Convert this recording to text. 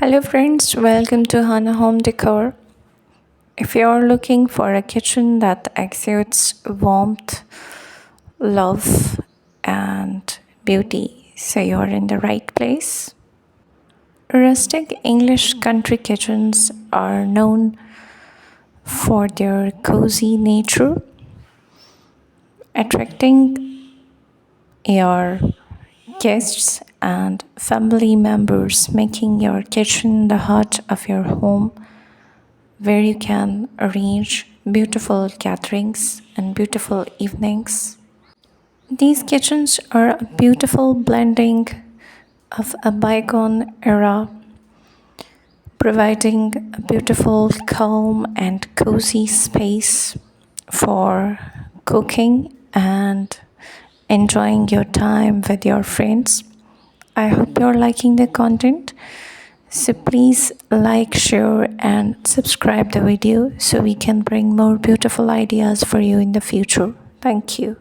Hello, friends, welcome to Hana Home Decor. If you're looking for a kitchen that exudes warmth, love, and beauty, so you're in the right place. Rustic English country kitchens are known for their cozy nature, attracting your guests and family members, making your kitchen the heart of your home where you can arrange beautiful gatherings and beautiful evenings. These kitchens are a beautiful blending of a bygone era, providing a beautiful, calm, and cozy space for cooking and enjoying your time with your friends. I hope you're liking the content. So please like, share, and subscribe the video so we can bring more beautiful ideas for you in the future. Thank you.